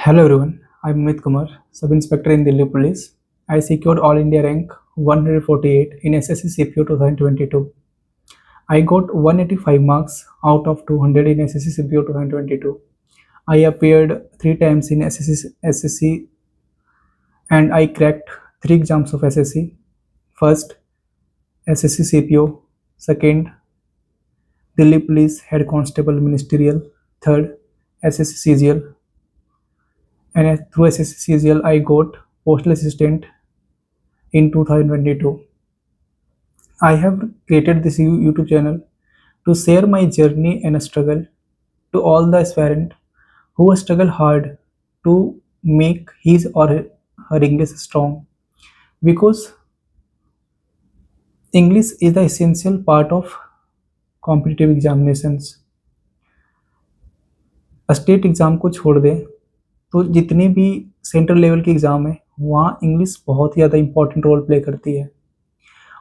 Hello everyone, I'm Amit Kumar, Sub-Inspector in Delhi Police. I secured All India rank 148 in SSC CPO 2022. I got 185 marks out of 200 in SSC CPO 2022. I appeared 3 times in SSC and I cracked 3 exams of SSC. First, SSC CPO. Second, Delhi Police Head Constable Ministerial. Third, SSC CGL. And through SSC CGL, I got Postal Assistant in 2022. I have created this YouTube channel to share my journey and struggle to all the aspirant who struggle hard to make his or her English strong, because English is the essential part of competitive examinations. State exam को छोड़ दें तो जितने भी central level के exam है वहाँ English बहुत ही ज़्यादा इम्पोर्टेंट रोल प्ले करती है।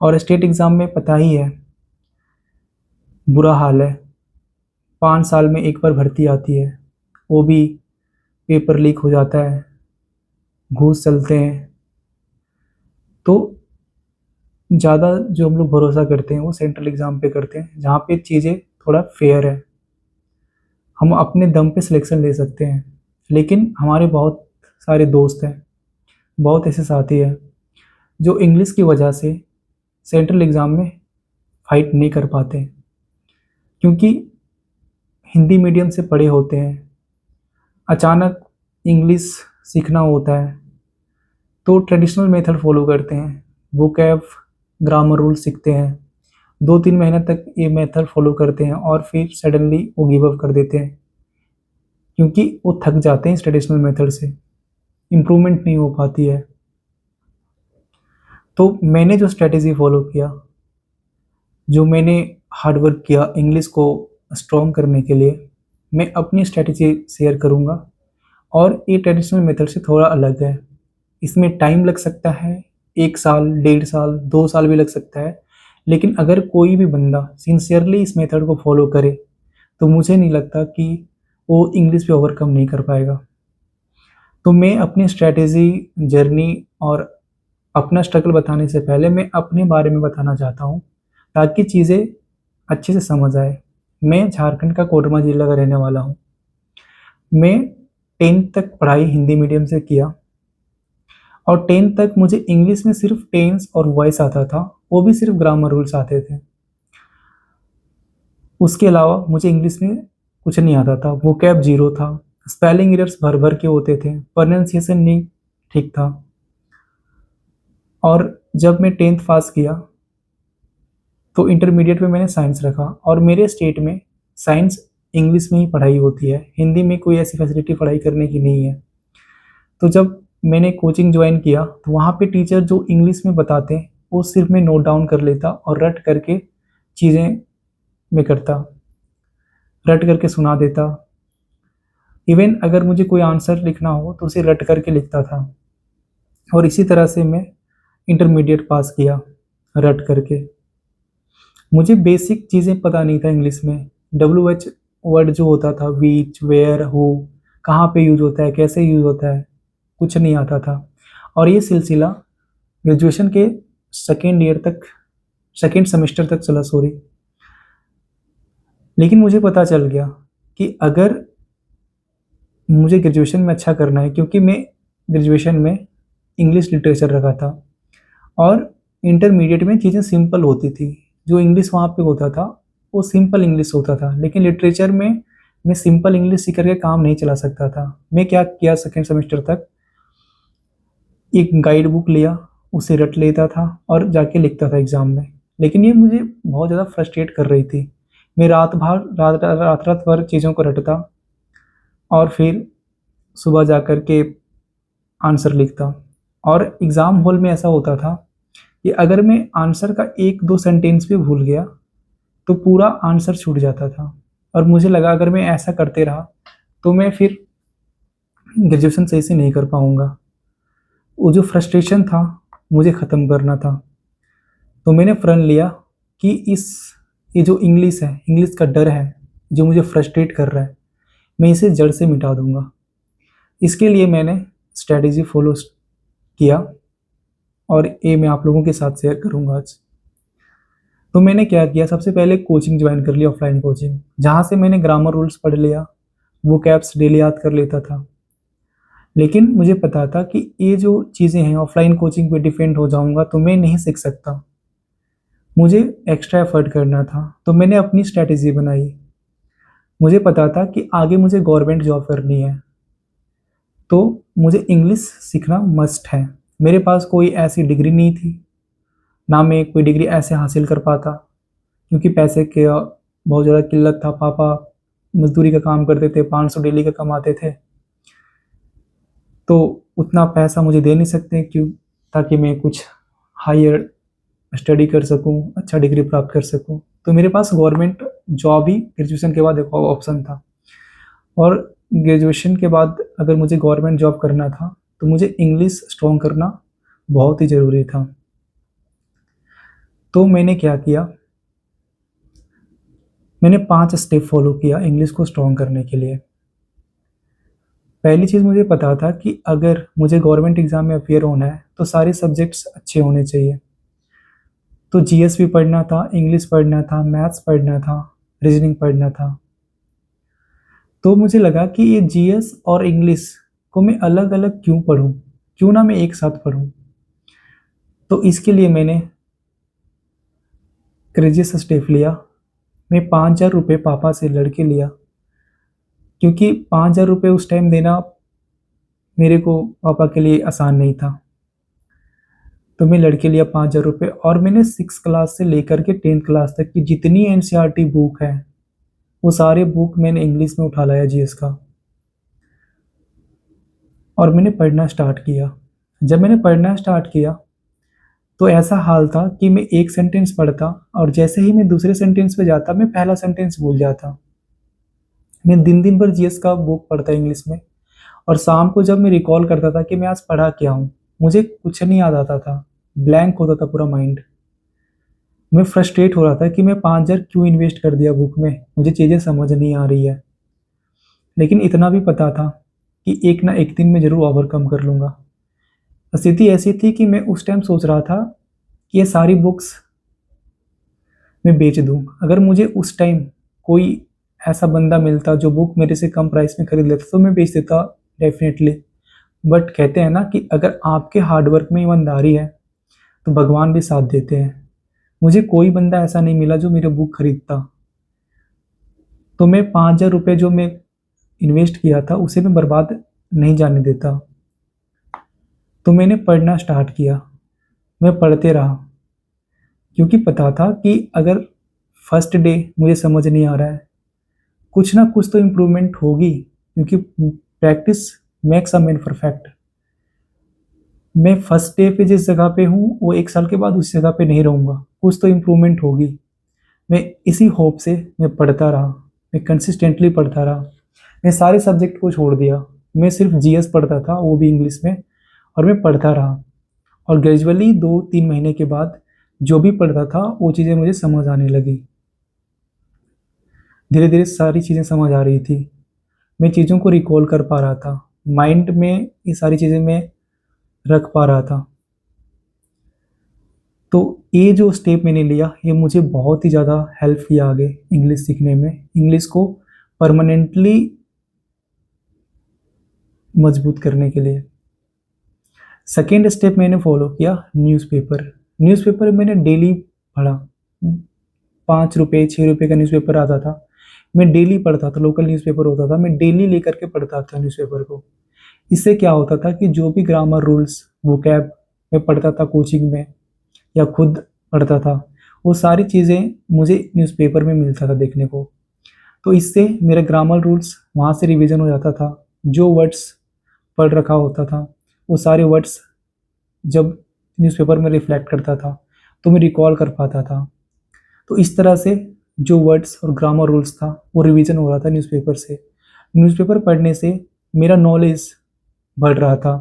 और स्टेट एग्ज़ाम में पता ही है, बुरा हाल है। 5 साल में एक बार भर्ती आती है, वो भी पेपर लीक हो जाता है, घूस चलते हैं। तो ज़्यादा जो हम लोग भरोसा करते हैं वो सेंट्रल एग्ज़ाम पे करते हैं, जहाँ पे चीज़ें थोड़ा फेयर है, हम अपने दम पे सिलेक्शन ले सकते हैं। लेकिन हमारे बहुत सारे दोस्त हैं, बहुत ऐसे साथी हैं जो इंग्लिश की वजह से सेंट्रल एग्ज़ाम में फाइट नहीं कर पाते, क्योंकि हिंदी मीडियम से पढ़े होते हैं। अचानक इंग्लिश सीखना होता है तो ट्रेडिशनल मेथड फॉलो करते हैं, वोकैब ग्रामर रूल सीखते हैं, 2-3 महीने तक ये मेथड फॉलो करते हैं और फिर सडनली वो गिव अप कर देते हैं, क्योंकि वो थक जाते हैं इस ट्रेडिशनल मेथड से, इम्प्रूवमेंट नहीं हो पाती है। तो मैंने जो स्ट्रेटेजी फॉलो किया, जो मैंने हार्ड वर्क किया इंग्लिश को स्ट्रॉन्ग करने के लिए, मैं अपनी स्ट्रेटेजी शेयर करूँगा। और ये ट्रेडिशनल मेथड से थोड़ा अलग है, इसमें टाइम लग सकता है, 1 साल, 1.5 साल, 2 साल भी लग सकता है। लेकिन अगर कोई भी बंदा सिंसियरली इस मेथड को फॉलो करे तो मुझे नहीं लगता कि वो इंग्लिश पे ओवरकम नहीं कर पाएगा। तो मैं अपनी स्ट्रेटेजी, जर्नी और अपना स्ट्रगल बताने से पहले मैं अपने बारे में बताना चाहता हूँ, ताकि चीज़ें अच्छे से समझ आए। मैं झारखंड का कोडरमा जिला का रहने वाला हूँ। मैं 10th तक पढ़ाई हिंदी मीडियम से किया और 10th तक मुझे इंग्लिश में सिर्फ टेंस और वॉइस आता था, वो भी सिर्फ ग्रामर रूल्स आते थे। उसके अलावा मुझे इंग्लिश में कुछ नहीं आता था, वोकैब जीरो था, स्पेलिंग एरर्स भर भर के होते थे, प्रोनाउंसिएशन नहीं ठीक था। और जब मैं 10th पास किया तो इंटरमीडिएट में मैंने साइंस रखा, और मेरे स्टेट में साइंस इंग्लिश में ही पढ़ाई होती है, हिंदी में कोई ऐसी फैसिलिटी पढ़ाई करने की नहीं है। तो जब मैंने कोचिंग ज्वाइन किया तो वहाँ पे टीचर जो इंग्लिश में बताते हैं वो सिर्फ मैं नोट डाउन कर लेता और रट करके चीज़ें मैं करता, रट करके सुना देता। इवन अगर मुझे कोई आंसर लिखना हो तो उसे रट करके लिखता था। और इसी तरह से मैं इंटरमीडिएट पास किया रट करके। मुझे बेसिक चीज़ें पता नहीं था इंग्लिश में, WH वर्ड जो होता था, विच, वेयर, हु, कहाँ पे यूज होता है, कैसे यूज होता है, कुछ नहीं आता था। और ये सिलसिला ग्रेजुएशन के सेकेंड सेमेस्टर तक चला, सॉरी। लेकिन मुझे पता चल गया कि अगर मुझे ग्रेजुएशन में अच्छा करना है, क्योंकि मैं ग्रेजुएशन में इंग्लिश लिटरेचर रखा था और इंटरमीडिएट में चीज़ें सिंपल होती थी, जो इंग्लिश वहाँ पे होता था वो सिंपल इंग्लिश होता था। लेकिन लिटरेचर में मैं सिंपल इंग्लिश सीख करके काम नहीं चला सकता था। मैं क्या किया, सेकेंड सेमेस्टर तक एक गाइड बुक लिया, उसे रट लेता था और जाके लिखता था एग्ज़ाम में। लेकिन ये मुझे बहुत ज़्यादा फ्रस्ट्रेट कर रही थी। मैं रात भर चीज़ों को रटता और फिर सुबह जा कर के आंसर लिखता। और एग्ज़ाम हॉल में ऐसा होता था कि अगर मैं आंसर का 1-2 सेंटेंस भी भूल गया तो पूरा आंसर छूट जाता था। और मुझे लगा अगर मैं ऐसा करते रहा तो मैं फिर ग्रेजुएशन सही से नहीं कर पाऊँगा। वो जो फ्रस्ट्रेशन था मुझे ख़त्म करना था। तो मैंने प्रण लिया कि ये जो इंग्लिश है, इंग्लिश का डर है जो मुझे फ्रस्ट्रेट कर रहा है, मैं इसे जड़ से मिटा दूँगा। इसके लिए मैंने स्ट्रैटेजी फॉलो किया और ये मैं आप लोगों के साथ शेयर करूँगा आज। तो मैंने क्या किया, सबसे पहले कोचिंग ज्वाइन कर लिया, ऑफलाइन कोचिंग, जहाँ से मैंने ग्रामर रूल्स पढ़ लिया, वो कैप्स डेली याद कर लेता था। लेकिन मुझे पता था कि ये जो चीज़ें हैं ऑफलाइन कोचिंग पे डिपेंड हो जाऊँगा तो मैं नहीं सीख सकता, मुझे एक्स्ट्रा एफर्ट करना था। तो मैंने अपनी स्ट्रैटेजी बनाई। मुझे पता था कि आगे मुझे गवर्नमेंट जॉब करनी है, तो मुझे इंग्लिश सीखना मस्ट है। मेरे पास कोई ऐसी डिग्री नहीं थी, ना मैं कोई डिग्री ऐसे हासिल कर पाता, क्योंकि पैसे के बहुत ज़्यादा किल्लत था। पापा मजदूरी का काम करते थे, 500 डेली का कमाते थे, तो उतना पैसा मुझे दे नहीं सकते क्यों, ताकि मैं कुछ हायर स्टडी कर सकूं, अच्छा डिग्री प्राप्त कर सकूं। तो मेरे पास गवर्नमेंट जॉब ही ग्रेजुएशन के बाद एक ऑप्शन था, और ग्रेजुएशन के बाद अगर मुझे गवर्नमेंट जॉब करना था तो मुझे इंग्लिश स्ट्रॉन्ग करना बहुत ही ज़रूरी था। तो मैंने क्या किया, मैंने 5 स्टेप फॉलो किया इंग्लिश को स्ट्रॉन्ग करने के लिए। पहली चीज़, मुझे पता था कि अगर मुझे गवर्नमेंट एग्ज़ाम में अपीयर होना है तो सारे सब्जेक्ट्स अच्छे होने चाहिए। तो जीएस भी पढ़ना था, इंग्लिश पढ़ना था, मैथ्स पढ़ना था, रीजनिंग पढ़ना था। तो मुझे लगा कि ये जीएस और इंग्लिश को मैं अलग अलग क्यों पढूं, क्यों ना मैं एक साथ पढूं। तो इसके लिए मैंने क्रेजियस स्टेप लिया। मैं 5,000 रुपये पापा से लड़ के लिया, क्योंकि 5,000 रुपये उस टाइम देना मेरे को पापा के लिए आसान नहीं था। तो मैं लड़ के लिया 5,000 रुपये, और मैंने 6 क्लास से लेकर के 10th क्लास तक की जितनी एनसीईआरटी बुक है वो सारे बुक मैंने इंग्लिश में उठा लाया जीएस का, और मैंने पढ़ना स्टार्ट किया। जब मैंने पढ़ना स्टार्ट किया तो ऐसा हाल था कि मैं एक सेंटेंस पढ़ता और जैसे ही मैं दूसरे सेंटेंस पे जाता मैं पहला सेंटेंस भूल जाता। मैं दिन दिन भर जीएस का बुक पढ़ता इंग्लिश में, और शाम को जब मैं रिकॉल करता था कि मैं आज पढ़ा क्या हूँ, मुझे कुछ नहीं याद आता था, ब्लैंक होता था पूरा माइंड। मैं फ्रस्ट्रेट हो रहा था कि मैं 5,000 क्यों इन्वेस्ट कर दिया बुक में, मुझे चीज़ें समझ नहीं आ रही है। लेकिन इतना भी पता था कि एक ना एक दिन मैं ज़रूर ओवरकम कर लूँगा। स्थिति ऐसी थी कि मैं उस टाइम सोच रहा था कि ये सारी बुक्स मैं बेच दूँ। अगर मुझे उस टाइम कोई ऐसा बंदा मिलता जो बुक मेरे से कम प्राइस में खरीद लेता तो मैं बेच देता डेफ़िनेटली। बट कहते हैं ना कि अगर आपके हार्ड वर्क में ईमानदारी है तो भगवान भी साथ देते हैं। मुझे कोई बंदा ऐसा नहीं मिला जो मेरे बुक खरीदता। तो मैं 5,000 रुपये जो मैं इन्वेस्ट किया था उसे मैं बर्बाद नहीं जाने देता। तो मैंने पढ़ना स्टार्ट किया, मैं पढ़ते रहा, क्योंकि पता था कि अगर फर्स्ट डे मुझे समझ नहीं आ रहा है, कुछ ना कुछ तो इम्प्रूवमेंट होगी, क्योंकि practice makes a man perfect. मैं फर्स्ट डे पे जिस जगह पे हूँ वो 1 साल के बाद उस जगह पे नहीं रहूँगा, कुछ तो इम्प्रूवमेंट होगी। मैं इसी होप से मैं पढ़ता रहा, मैं कंसिस्टेंटली पढ़ता रहा। मैं सारे सब्जेक्ट को छोड़ दिया, मैं सिर्फ जीएस पढ़ता था, वो भी इंग्लिश में, और मैं पढ़ता रहा। और ग्रेजुअली 2-3 महीने के बाद जो भी पढ़ता था वो चीज़ें मुझे समझ आने लगी। धीरे धीरे सारी चीज़ें समझ आ रही थी, मैं चीज़ों को रिकॉल कर पा रहा था, माइंड में ये सारी चीज़ें मैं रख पा रहा था। तो ये जो स्टेप मैंने लिया ये मुझे बहुत ही ज़्यादा हेल्प किया आगे इंग्लिश सीखने में, इंग्लिश को परमानेंटली मजबूत करने के लिए। सेकेंड स्टेप मैंने फॉलो किया, न्यूज़पेपर। न्यूज़पेपर मैंने डेली पढ़ा। 5 रुपये 6 रुपये का न्यूज़पेपर आता था, मैं डेली पढ़ता था। लोकल न्यूज़पेपर होता था, मैं डेली लेकर के पढ़ता था न्यूज़पेपर को। इससे क्या होता था कि जो भी ग्रामर रूल्स वोकैब मैं पढ़ता था कोचिंग में या खुद पढ़ता था, वो सारी चीज़ें मुझे न्यूज़पेपर में मिलता था देखने को। तो इससे मेरा ग्रामर रूल्स वहाँ से रिवीजन हो जाता था। जो वर्ड्स पढ़ रखा होता था वो सारे वर्ड्स जब न्यूज़पेपर में रिफ्लेक्ट करता था तो मैं रिकॉल कर पाता था। तो इस तरह से जो वर्ड्स और ग्रामर रूल्स था वो रिवीजन हो रहा था न्यूज़पेपर से। न्यूज़पेपर पढ़ने से मेरा नॉलेज बढ़ रहा था,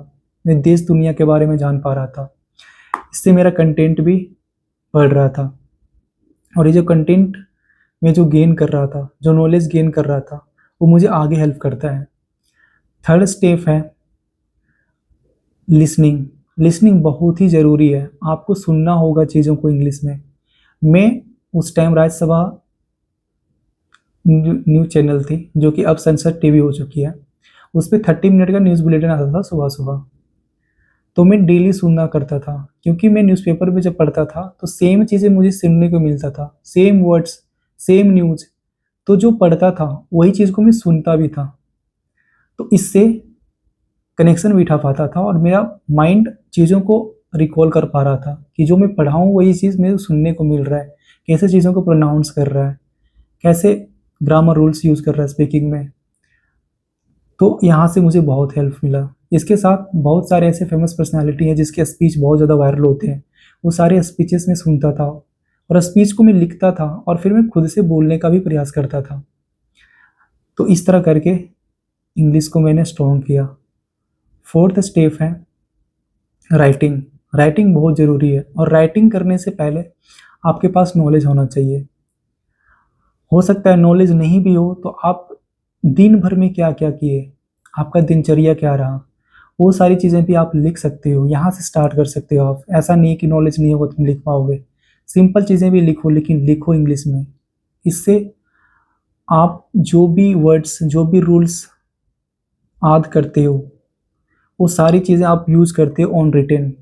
मैं देश दुनिया के बारे में जान पा रहा था। इससे मेरा कंटेंट भी बढ़ रहा था, और ये जो कंटेंट मैं जो गेन कर रहा था, जो नॉलेज गेन कर रहा था, वो मुझे आगे हेल्प करता है। थर्ड स्टेप है लिसनिंग। लिसनिंग बहुत ही ज़रूरी है, आपको सुनना होगा चीज़ों को इंग्लिश में। मैं उस टाइम राज्यसभा न्यूज़ चैनल थी जो कि अब संसद टीवी हो चुकी है, उस पर 30 मिनट का न्यूज़ बुलेटिन आता था सुबह सुबह। तो मैं डेली सुनना करता था, क्योंकि मैं न्यूज़पेपर में जब पढ़ता था तो सेम चीज़ें मुझे सुनने को मिलता था, सेम वर्ड्स, सेम न्यूज़। तो जो पढ़ता था वही चीज़ को मैं सुनता भी था, तो इससे कनेक्शन बिठा पाता था और मेरा माइंड चीज़ों को रिकॉल कर पा रहा था कि जो मैं पढ़ा हूँ वही चीज़ मेरे सुनने को मिल रहा है, कैसे चीज़ों को प्रोनाउंस कर रहा है, कैसे ग्रामर रूल्स यूज़ कर रहा है स्पीकिंग में। तो यहाँ से मुझे बहुत हेल्प मिला। इसके साथ बहुत सारे ऐसे फेमस पर्सनालिटी हैं जिसके स्पीच बहुत ज़्यादा वायरल होते हैं, वो सारे स्पीचेस में सुनता था और स्पीच को मैं लिखता था और फिर मैं खुद से बोलने का भी प्रयास करता था। तो इस तरह करके इंग्लिश को मैंने स्ट्रॉन्ग किया। फोर्थ स्टेप है राइटिंग। राइटिंग बहुत ज़रूरी है और राइटिंग करने से पहले आपके पास नॉलेज होना चाहिए। हो सकता है नॉलेज नहीं भी हो तो आप दिन भर में क्या क्या किए, आपका दिनचर्या क्या रहा, वो सारी चीज़ें भी आप लिख सकते हो। यहाँ से स्टार्ट कर सकते हो आप। ऐसा नहीं कि नॉलेज नहीं होगा तुम लिख पाओगे, सिंपल चीज़ें भी लिखो, लेकिन लिखो इंग्लिश में। इससे आप जो भी वर्ड्स, जो भी रूल्स याद करते हो, वो सारी चीज़ें आप यूज़ करते हो ऑन रिटेन,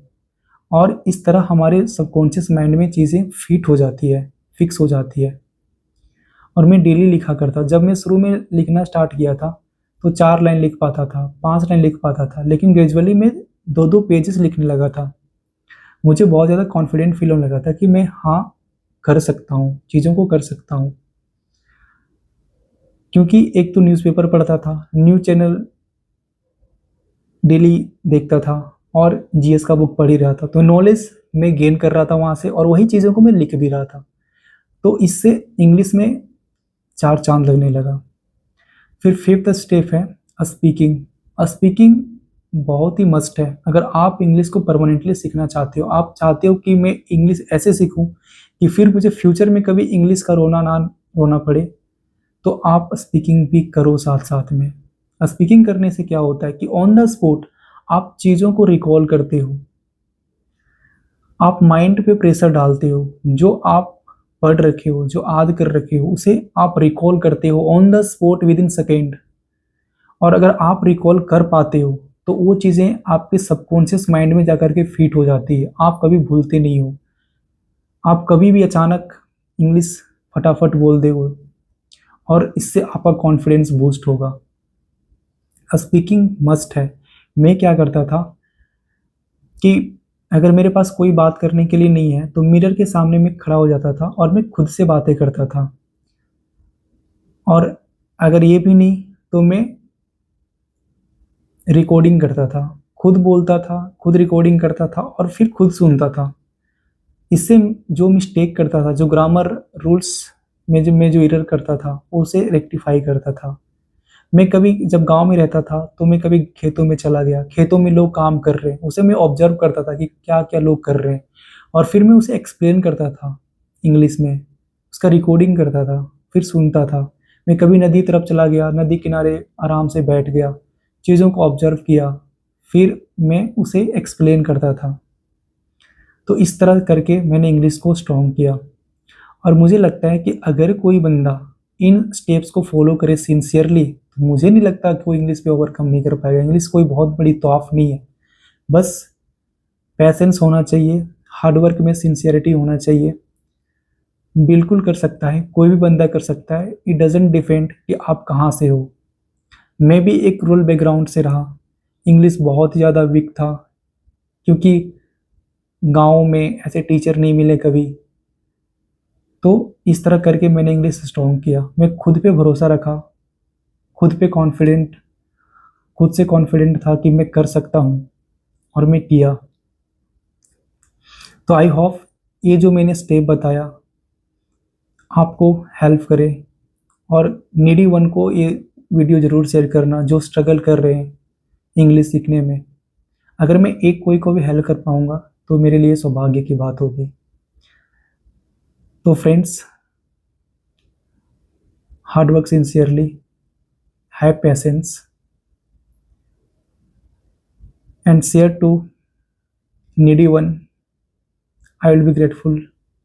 और इस तरह हमारे सबकॉन्शियस माइंड में चीज़ें फिट हो जाती है, फिक्स हो जाती है। और मैं डेली लिखा करता। जब मैं शुरू में लिखना स्टार्ट किया था तो 4 लाइन लिख पाता था, 5 लाइन लिख पाता था, लेकिन ग्रेजुअली मैं 2-2 पेजेस लिखने लगा था। मुझे बहुत ज़्यादा कॉन्फिडेंट फील होने लगा था कि मैं हाँ कर सकता हूँ, चीज़ों को कर सकता हूँ। क्योंकि एक तो न्यूज़पेपर पढ़ता था, न्यूज़ चैनल डेली देखता था और जीएस का बुक पढ़ ही रहा था, तो नॉलेज मैं गेन कर रहा था वहाँ से और वही चीज़ों को मैं लिख भी रहा था। तो इससे इंग्लिश में 4 चाँद लगने लगा। फिर फिफ्थ स्टेप है स्पीकिंग। स्पीकिंग बहुत ही मस्ट है। अगर आप इंग्लिश को परमानेंटली सीखना चाहते हो, आप चाहते हो कि मैं इंग्लिश ऐसे सीखूं कि फिर मुझे फ्यूचर में कभी इंग्लिश का रोना ना रोना पड़े, तो आप स्पीकिंग भी करो साथ साथ में। स्पीकिंग करने से क्या होता है कि ऑन द स्पॉट आप चीज़ों को रिकॉल करते हो, आप माइंड पे प्रेशर डालते हो, जो आप पढ़ रखे हो, जो याद कर रखे हो, उसे आप रिकॉल करते हो on the spot with in second. और अगर आप रिकॉल कर पाते हो तो वो चीज़ें आपके सबकॉन्शियस माइंड में जाकर के फिट हो जाती है, आप कभी भूलते नहीं हो। आप कभी भी अचानक इंग्लिश फटाफट बोल दोगे और इससे आपका कॉन्फिडेंस बूस्ट होगा। स्पीकिंग मस्ट है। मैं क्या करता था कि अगर मेरे पास कोई बात करने के लिए नहीं है तो मिरर के सामने मैं खड़ा हो जाता था और मैं खुद से बातें करता था। और अगर ये भी नहीं तो मैं रिकॉर्डिंग करता था, खुद बोलता था, खुद रिकॉर्डिंग करता था और फिर खुद सुनता था। इससे जो मिस्टेक करता था, जो ग्रामर रूल्स में जो मैं जो एरर करता था, उसे रेक्टिफाई करता था। मैं कभी जब गांव में रहता था तो मैं कभी खेतों में चला गया, खेतों में लोग काम कर रहे हैं, उसे मैं ऑब्जर्व करता था कि क्या क्या लोग कर रहे हैं, और फिर मैं उसे एक्सप्लेन करता था इंग्लिश में, उसका रिकॉर्डिंग करता था, फिर सुनता था। मैं कभी नदी तरफ चला गया, नदी किनारे आराम से बैठ गया, चीज़ों को ऑब्जर्व किया, फिर मैं उसे एक्सप्लेन करता था। तो इस तरह करके मैंने इंग्लिश को स्ट्रॉन्ग किया। और मुझे लगता है कि अगर कोई बंदा इन स्टेप्स को फॉलो करे सिंसियरली, तो मुझे नहीं लगता कि वो इंग्लिश पे ओवरकम नहीं कर पाएगा। इंग्लिश कोई बहुत बड़ी तोफ नहीं है, बस पैसेंस होना चाहिए, हार्डवर्क में सिंसियरिटी होना चाहिए। बिल्कुल कर सकता है, कोई भी बंदा कर सकता है। इट डजेंट डिपेंड कि आप कहाँ से हो। मैं भी एक रूरल बैकग्राउंड से रहा, इंग्लिश बहुत ज़्यादा वीक था, क्योंकि गांव में ऐसे टीचर नहीं मिले कभी। तो इस तरह करके मैंने इंग्लिश स्ट्रॉन्ग किया। मैं खुद पे भरोसा रखा, खुद पे कॉन्फिडेंट, खुद से कॉन्फिडेंट था कि मैं कर सकता हूँ, और मैं किया। तो आई होप ये जो मैंने स्टेप बताया आपको हेल्प करे, और नीडी वन को ये वीडियो ज़रूर शेयर करना जो स्ट्रगल कर रहे हैं इंग्लिश सीखने में। अगर मैं एक कोई को भी हेल्प कर पाऊँगा तो मेरे लिए सौभाग्य की बात होगी। तो friends, hard work sincerely, have patience, and share to needy one. I will be grateful.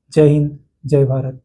Jai Hind, Jai Bharat.